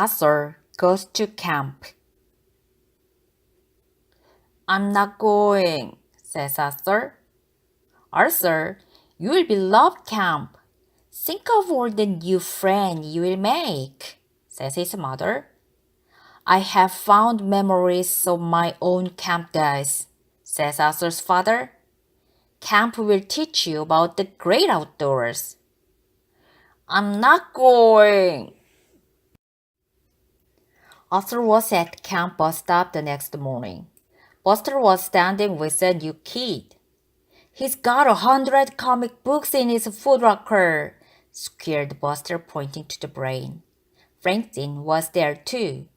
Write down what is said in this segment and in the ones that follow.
Arthur goes to camp. I'm not going, says Arthur. Arthur, you will be loved camp. Think of all the new friends you will make, says his mother. I have found memories of my own camp days, says Arthur's father. Camp will teach you about the great outdoors. I'm not going. Arthur was at camp bus stop the next morning. Buster was standing with a new kid. He's got 100 comic books in his food locker, squealed Buster, pointing to the brain. Francine was there too.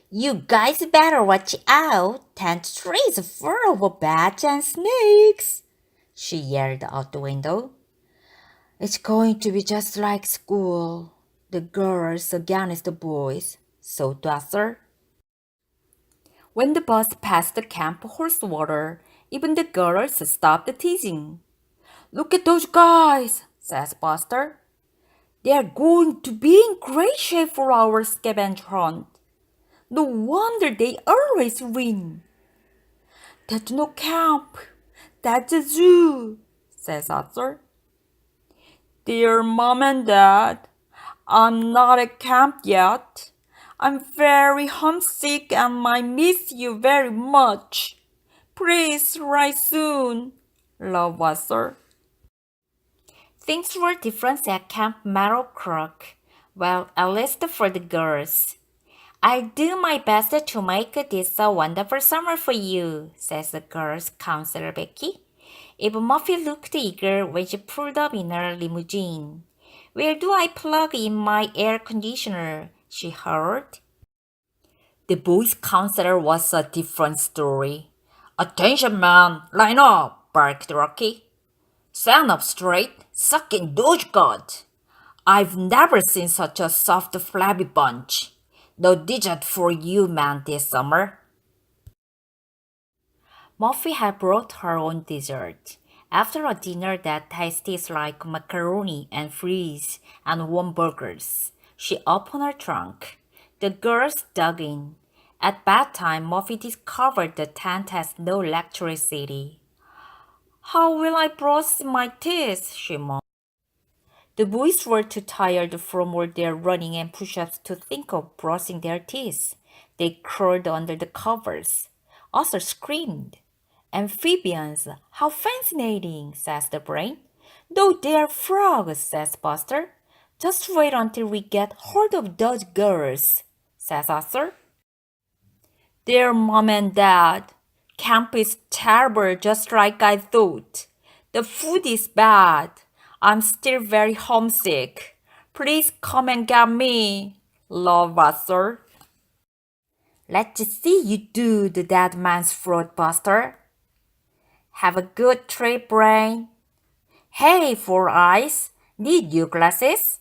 You guys better watch out. Tent 3 is full of bats and snakes, she yelled out the window. It's going to be just like school. The girls against the boys, thought Arthur. When the bus passed the camp horse water, even the girls stopped teasing. Look at those guys, says Buster. They're going to be in great shape for our scavenger hunt. No wonder they always win. That's no camp. That's a zoo, says Arthur. Dear Mom and Dad, I'm not at camp yet. I'm very homesick and might miss you very much. Please write soon. Love, Arthur. Things were different at Camp Meadowcrook. Well, at least for the girls. I'll do my best to make this a wonderful summer for you, says the girls' counselor Becky. Even Muffy looked eager when she pulled up in her limousine. Where do I plug in my air conditioner? She heard. The boys' counselor was a different story. Attention, man, line up, barked Rocky. Stand up straight, suck in Doge God. I've never seen such a soft, flabby bunch. No dessert for you, man, this summer. Muffy had brought her own dessert. After a dinner that tasted like macaroni and fries and warm burgers, she opened her trunk. The girls dug in. At bedtime, Muffy discovered the tent has no electricity. How will I brush my teeth? She moaned. The boys were too tired from all their running and push-ups to think of brushing their teeth. They crawled under the covers. Arthur screamed. Amphibians, how fascinating, says the brain. No, they're frogs, says Buster. Just wait until we get hold of those girls, says Arthur. Dear Mom and Dad, camp is terrible just like I thought. The food is bad. I'm still very homesick. Please come and get me. Love, Arthur. Let's see you do the dead man's throat, Buster. Have a good trip, Brain. Hey, Four Eyes, need you glasses?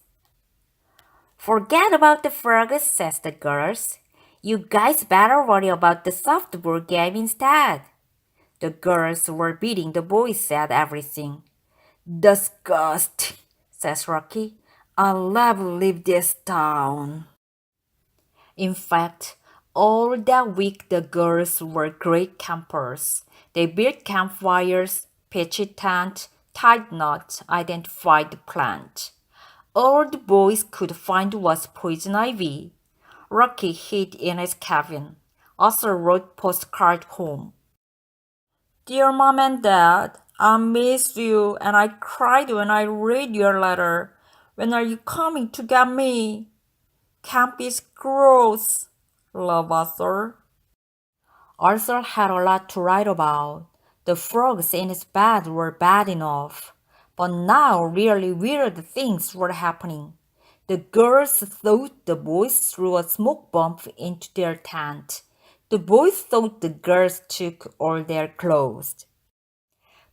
Forget about the frogs, says the girls. You guys better worry about the softball game instead. The girls were beating the boys at everything. Disgust, says Rocky. I'll never leave this town. In fact, all that week the girls were great campers. They built campfires, pitched tents, tied knots, identified the plant. All the boys could find was poison ivy. Rocky hid in his cabin. Arthur wrote postcard home. Dear Mom and Dad, I miss you and I cried when I read your letter. When are you coming to get me? Camp is gross. Love, Arthur. Arthur had a lot to write about. The frogs in his bed were bad enough. But now really weird things were happening. The girls thought the boys threw a smoke bomb into their tent. The boys thought the girls took all their clothes.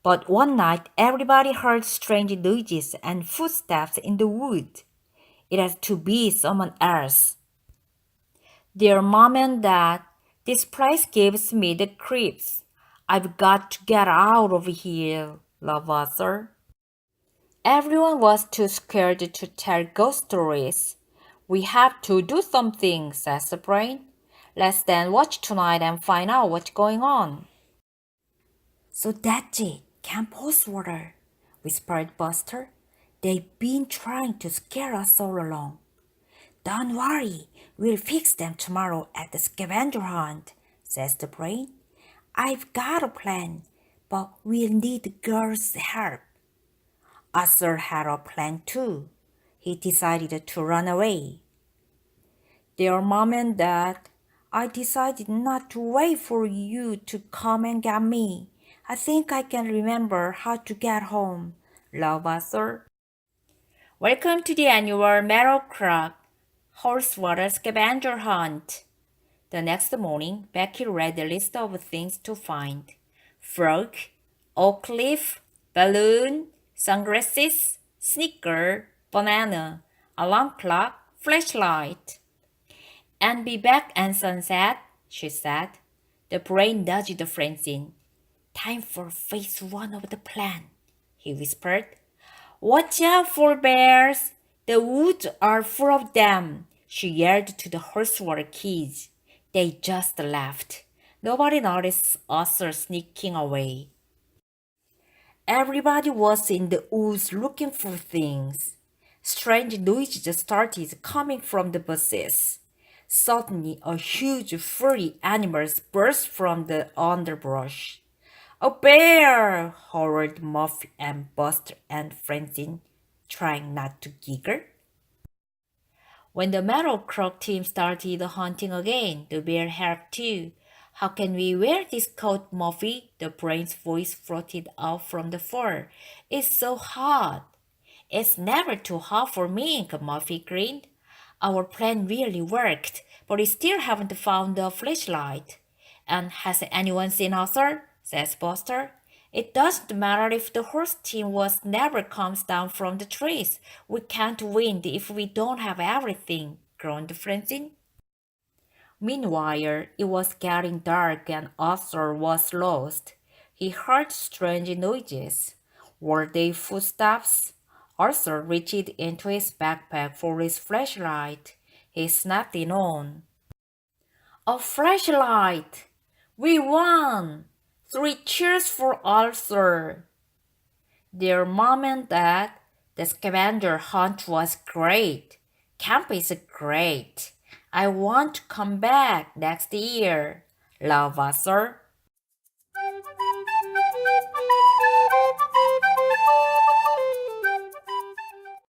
But one night everybody heard strange noises and footsteps in the wood. It had to be someone else. Dear Mom and Dad, this place gives me the creeps. I've got to get out of here, love, Arthur. Everyone was too scared to tell ghost stories. We have to do something, says the brain. Let's then watch tonight and find out what's going on. So that's it, Camp Water, whispered Buster. They've been trying to scare us all along. Don't worry, we'll fix them tomorrow at the scavenger hunt, says the brain. I've got a plan, but we'll need the girls' help. Arthur had a plan too. He decided to run away. Dear Mom and Dad, I decided not to wait for you to come and get me. I think I can remember how to get home. Love, Arthur. Welcome to the annual Meadowcroft Horsewater Scavenger Hunt. The next morning, Becky read the list of things to find. Frog, oak leaf, balloon, sunglasses, sneaker, banana, alarm clock, flashlight. And be back at sunset, she said. The brain nudged Francine. Time for phase one of the plan, he whispered. Watch out for bears. The woods are full of them, she yelled to the Horsewater kids. They just laughed. Nobody noticed us sneaking away. Everybody was in the woods looking for things. Strange noises started coming from the bushes. Suddenly, a huge furry animal burst from the underbrush. A bear! Howled Muffy and Buster and Francine, trying not to giggle. When the Metal Croc team started hunting again, the bear helped too. How can we wear this coat, Muffy? The brain's voice floated out from the fur. It's so hot. It's never too hot for me, Muffy grinned. Our plan really worked, but we still haven't found the flashlight. And has anyone seen Arthur? Says Buster. It doesn't matter if the horse team never comes down from the trees. We can't win if we don't have everything, groaned Francine. Meanwhile, it was getting dark and Arthur was lost. He heard strange noises. Were they footsteps? Arthur reached into his backpack for his flashlight. He snapped it on. A flashlight! We won! 3 cheers for Arthur! Dear Mom and Dad, the scavenger hunt was great. Camp is great. I want to come back next year. Love, Arthur.